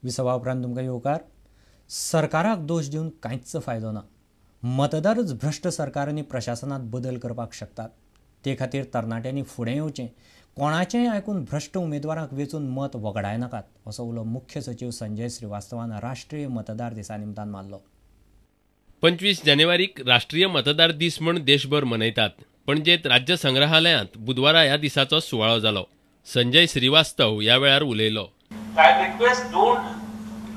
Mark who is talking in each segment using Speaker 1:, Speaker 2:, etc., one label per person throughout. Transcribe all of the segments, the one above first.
Speaker 1: विसवा उपरांत तुमकां येवकार. सरकाराक दोश दिवन कांयच फायदो ना. मतदारच भ्रश्ट सरकार आनी प्रशासनात बदल करपाक शकतात. ते खातीर तरणाट्यांनी फुडें येवचें. कोणाचेंय आयकून भ्रश्ट उमेदवारांक वेचून मत वगडाय नाकात असो उलो मुख्य सचिव संजय श्रीवास्तवान राष्ट्रीय मतदार दिसा निमतान मारलो.
Speaker 2: 25 जानेवारीक राष्ट्रीय मतदार दीस म्हूण देशभर मनयतात. पणजेत राज्य संग्रहालयांत बुधवारा ह्या दिसाचो सुवाळो जालो. संजय श्रीवास्तव ह्या वेळार उलयलो.
Speaker 3: I request don't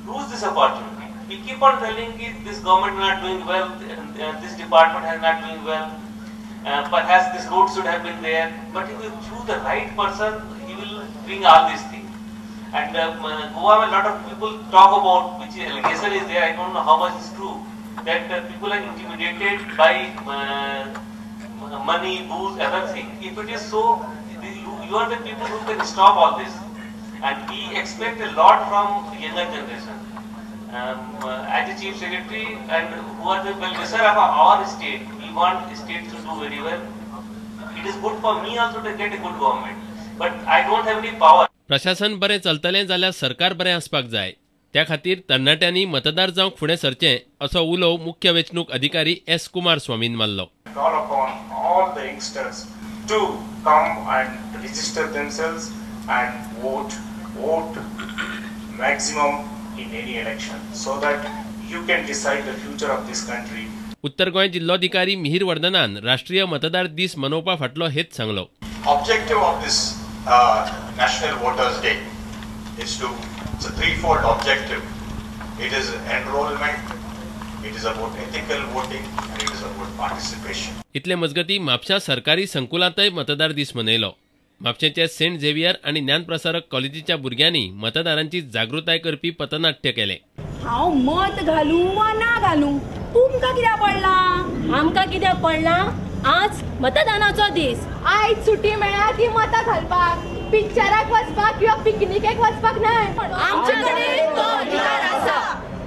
Speaker 3: lose this opportunity. We keep on telling that this government is not doing well, this department is not doing well. Perhaps this road should have been there. But if you choose the right person, he will bring all these things. And Goa, a lot of people talk about which allegation is there. I don't know how much is true. That people are intimidated by money, booze, everything. If it is so, you are the people who can stop all this. And we expect a lot from younger generation. As the Chief Secretary and who are the well-wisher of our state, we want state to do very well. It is good for me also to get a good government. But I don't have any power.
Speaker 2: प्रशासन बरें चलतलें जाल्यार सरकार बरें आसपाक जाय. त्या खातीर तरणाट्यांनी मतदार जावंक फुडें सरचें असो उलो मुख्य वेंचणूक अधिकारी एस. कुमारस्वामीन मारलो.
Speaker 4: Call upon all the youngsters to come and register themselves and vote maximum in any election so that you can decide the future of this country.
Speaker 2: उत्तर गोंय जिल्लोधिकारी मिहीर वर्धनान राष्ट्रीय मतदार दीस मनोवपा फाटलो हेत सांगलो.
Speaker 5: Objective of this National Voters Day is it's a threefold objective. It is enrollment, it is about ethical voting, and it is about participation.
Speaker 2: इतले मजगती म्हापशा सरकारी संकुलांतय मतदार दीस मनयलो. म्हापशेंचे सेंट झेवियर आणि ज्ञानप्रसारक कॉलेजीच्या भुरग्यांनी मतदारांची जागृताय करपी पथनाट्य केले.
Speaker 6: हांव मत घालूं वा ना घालूं तुमकां कित्याक पडला? आमकां कित्याक पडला? आज मतदानाचो दीस. आयज सुटी मेळ्ळा ती मतां घालपाक, पिक्चराक वचपाक किंवा पिकनिकेक वचपाक न्हय. आमचे कडेन तो अधिकार आसा.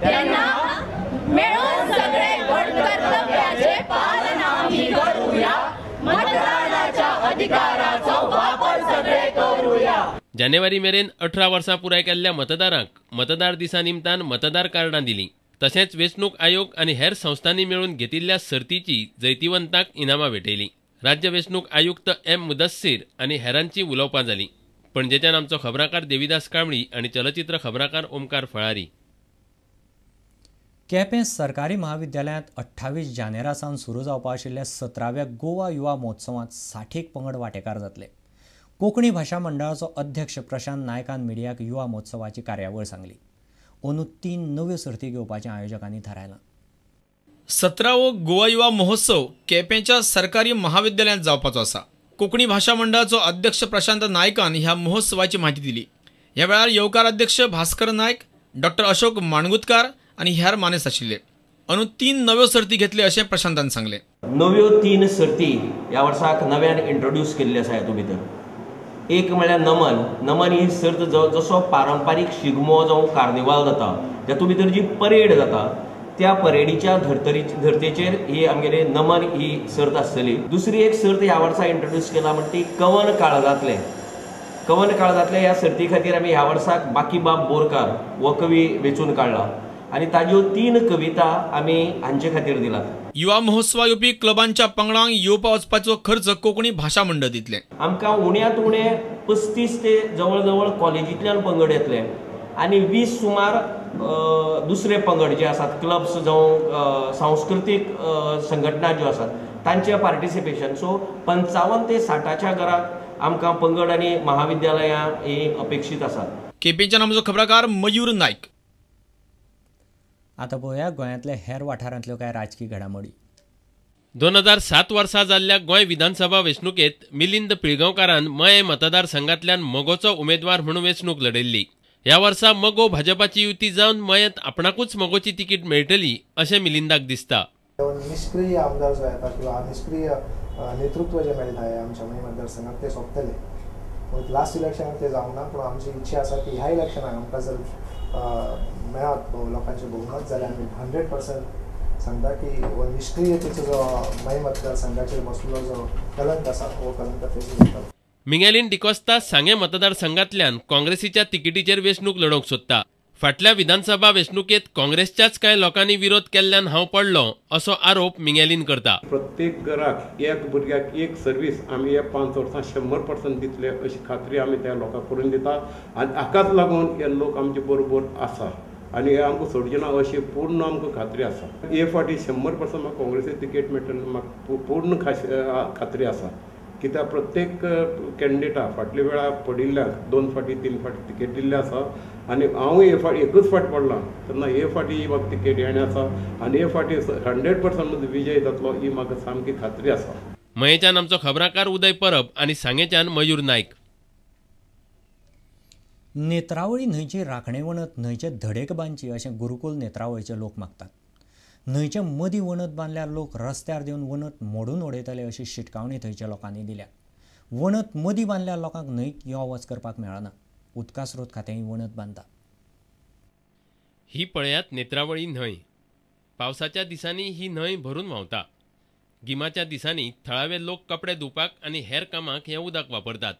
Speaker 6: तेन्ना मेळून सगळे व्हड कर्तव्याचे पालन आमी करूया. मतदानाच्या अधिकाराचो वापर सगळे करूया.
Speaker 2: जानेवारी मेरेन 18 वर्सां पुराय केल्ल्या मतदारांक मतदार दिसा निमतान मतदार कार्डां दिलीं. तशेंच वेंचणूक आयोग आनी हेर संस्थांनी मेळून घेतिल्ल्या सर्तीची जैतिवंतांक इनामां भेटयलीं. राज्य वेंचणूक आयुक्त एम. मुदस्सीर आनी हेरांची उलोवपां जालीं. पणजेच्यान आमचो खबराकार देविदास कांबळी आनी चलचित्र खबराकार ओमकार फळारी.
Speaker 1: केपें सरकारी महाविद्यालयांत 28 जानेरा सावन सुरू जावपा आशिल्ल्या 17व्या गोवा युवा महोत्सवांत 60 पंगड वांटेकार जातले. कोंकणी भाशा मंडळाचो अध्यक्ष प्रशांत नायकान मिडियाक युवा महोत्सवाची कार्यावळ सांगली. अंदू 3 नव्यो सर्ती घेवपाचें आयोजकांनी थारायलां.
Speaker 7: 17वो गोवा युवा महोत्सव केपेंच्या सरकारी महाविद्यालयांत जावपाचो आसा. कोंकणी भाशा मंडळाचो अध्यक्ष प्रशांत नायकान ह्या महोत्सवाची म्हायती दिली. ह्या वेळार येवकार अध्यक्ष भास्कर नायक, डॉ. अशोक माणगुतकार आनी हेर मानेस्त आशिल्ले. अंदू 3 नव्यो सर्ती घेतले अशें प्रशांतान सांगलें.
Speaker 8: नव्यो 3 सर्ती ह्या वर्साक नव्यान इंट्रोड्यूस केल्ले आसा हेतूं भितर. एक म्हळ्यार नमन ही सर्त जसो पारंपारीक शिगमो जावं कार्निवाल जाता तातूंत भितर जी परेड जाता त्या परेडीच्या धर्तेचेर ही आमगेली नमन ही सर्त आसतली. दुसरी एक सर्त ह्या वर्सा इंट्रोड्यूस केला म्हणटा ती कवन काळजांतले. कवन काळजांतले ह्या सर्ती खातीर आमी ह्या वर्साक बाकीबाब बोरकार हो कवी वेंचून काडला आनी ताज्यो 3 कविता आमी हांचे खातीर दिल्यात.
Speaker 7: युवा महोत्सवा येवपी क्लबांच्या पंगडांक येवपा वचपाचो खर्च कोंकणी भाशा मंडळ दितले.
Speaker 8: आमकां उण्यांत उणे 35 ते जवळ जवळ कॉलेजींतल्यान पंगड येतले आनी 20 सुमार दुसरे पंगड जे आसात क्लब्स जावं सांस्कृतीक संघटना ज्यो आसात तांचे पार्टिसिपेशन. सो 55 ते 60च्या घराक आमकां पंगड आनी महाविद्यालयां ही अपेक्षीत आसात.
Speaker 7: केपेंच्यान आमचो खबराकार मयूर नायक.
Speaker 1: आतां पळोवया गोंयांतल्या हेर वाठारांतल्यो कांय राजकीय घडामोडी.
Speaker 2: 2007 वर्सा जाल्ल्या गोंय विधानसभा वेंचणुकेंत मिलिंद पिळगांवकारान मये मतदारसंघांतल्यान मगोचो उमेदवार म्हणून वेंचणूक लडयल्ली. ह्या वर्सा मगो भाजपाची युती जावन मयत आपणाकूच मगोची तिकीट मेळटली अशें मिलिंदाक दिसता.
Speaker 9: निष्क्रिय आमदार जो येता किंवा निष्क्रिय नेतृत्व जे मेळटा आमच्या मये मतदारसंघात ते सोंपतले. लास्ट इलेक्शनाक ते जावंक ना, पूण आमची इच्छा आसा की ह्या इलेक्शनाक आमकां जर मेळत लोकांचे बहुमत जाल्यार आमी 100% सांगता की निष्क्रियतेचो जो मये मतदारसंघाचेर बसलो जो कलंक आसा हो कलंक फेस करता.
Speaker 2: मिंगेलीन डिकोस्ता सांगे मतदारसंघांतल्यान काँग्रेसीच्या तिकीटीचेर वेंचणूक लडोवंक सोदता. फाटल्या विधानसभा वेंचणुकेत काँग्रेसच्याच कांय लोकांनी विरोध केल्ल्यान हांव पडलो असो आरोप मिंगेलीन करता.
Speaker 10: प्रत्येक घराक एक भुरग्याक एक सर्वीस आमी हे 5 वर्सां 100% दितले अशी खात्री आमी त्या लोकांक करून दिता आनी हाकाच लागून हे लोक आमचे बरोबर आसा आनी हे आमकां सोडचे ना अशी पूर्ण आमकां खात्री आसा. हे फाटी 100% म्हाका काँग्रेसीक तिकेट मेळटली म्हाका पूर्ण खात्री आसा. कित्याक प्रत्येक कॅन्डिडेटा फाटल्या वेळार पडिल्ल्याक 2 फाटी 3 फाटी तिकेट दिल्ली आसा आनी हांव हे फाटी एकूच फाटी पडला तेन्ना हे फाटी म्हाका तिकेट येणे आसा आनी हे फाटी 100% विजय जातलो ही म्हाका सामकी खात्री आसा.
Speaker 2: मयेच्यान आमचो खबराकार उदय परब आनी सांगेच्यान मयूर नायक.
Speaker 1: नेत्रावळी न्हंयची राखणे वणत न्हंयचे धडेक बांदची अशें गुरुकुल नेत्रावळीचे लोक मागतात. न्हंयचे मदीं वणत बांदल्यार लोक रस्त्यार देवन वणत मोडून उडयतले अशी शिटकावणी थंयच्या लोकांनी दिल्या. वणत मदीं बांदल्यार लोकांक न्हंयक यो वच करपाक मेळना. उदका स्रोत खातेंय वणत बांदता.
Speaker 2: ही पळयात नेत्रावळी न्हंय. पावसाच्या दिसांनी ही न्हंय भरून व्हांवता. गिमाच्या दिसांनी थळावे लोक कपडे धुवपाक आनी हेर कामाक हें उदक वापरतात.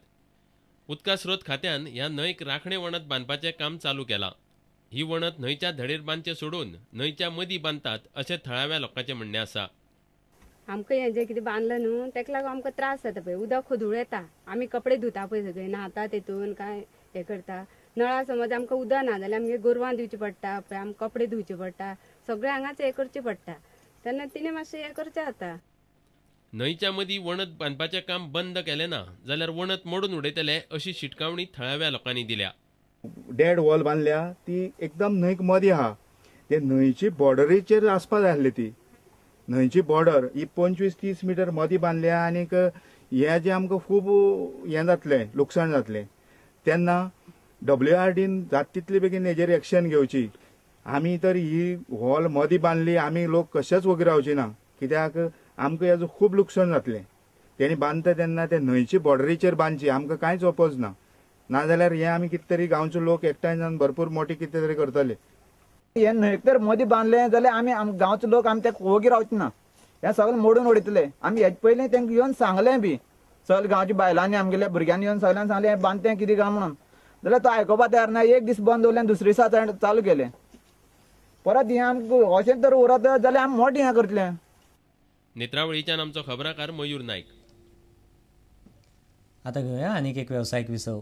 Speaker 2: उदका स्रोत खात्यान ह्या न्हंयक राखणे वणत बांदपाचें काम चालू केलां. ही वणत न्हंयच्या धडेर बांदचे सोडून न्हंयच्या मदीं बांदतात अशें थळाव्या लोकांचें म्हणणें आसा.
Speaker 11: आमकां हें जें कितें बांदलां न्हू तेका लागून आमकां त्रास जाता पळय. उदक खोदूळ येता. आमी कपडे धुता पळय सगळे न्हाता तेतून काय हें करता. नळा समज आमकां उदक ना जाल्यार आमगे गोरवां दिवचें पडटा पळय आमकां कपडे धुवचे पडटा सगळें हांगाच हें करचें पडटा तेन्ना तिणें मातशें हें करचें जाता.
Speaker 2: न्हंयच्या मदीं वणत बांदपाचें काम बंद केलें ना जाल्यार वणत मोडून उडयतले अशी शिटकावणी थळाव्या लोकांनी दिल्या.
Speaker 12: डेड वॉल बांदल्या ती एकदम न्हंयक मदीं आहा. ते न्हंयची बॉर्डरीचेर आसपा जाय आसली ती. न्हंयची बॉर्डर ही 25-30 मिटर मदीं बांदल्या आनीक हें जें आमकां खूब हें जातलें लुकसाण जातलें तेन्ना WRDन जाता तितले बेगीन हेजेर एक्शन घेवची. आमी तर ही वॉल मदीं बांदली आमी लोक कशेच वगैरे रावचे ना कित्याक आमकां हेजो खूब लुकसाण जातलें. तेणी बांदता तेन्ना ते न्हंयची बॉर्डरीचेर बांदची आमकां कांयच अपोज ना. नाजाल्यार हे आमी कितें तरी गांवचे लोक एकठांय जावन भरपूर मोठी कितें तरी करतले.
Speaker 13: हे न्हंयक तर मदीं बांदलें जाल्यार आमी गांवचे लोक आमी तेका वोगी रावचे ना. हें सगळें मोडून उडयतले. आमी हेजे पयलीं तेंका येवन सांगलें बी सगळे गांवच्या बायलांनी आमगेल्या भुरग्यांनी येवन सगळ्यांक सांगलें हें बांदतें कितें काय म्हणून जाल्यार तो आयकोपा तयार ना. एक दीस बंद दवरलें दुसरे दिसा चालू केलें. परत हें आमकां अशें तर उरत जाल्यार आमी मोठें हें करतलें.
Speaker 2: नेत्रावळीच्यान आमचो खबराकार मयूर नायक.
Speaker 1: आतां घेवया आनीक एक वेवसायीक विसव.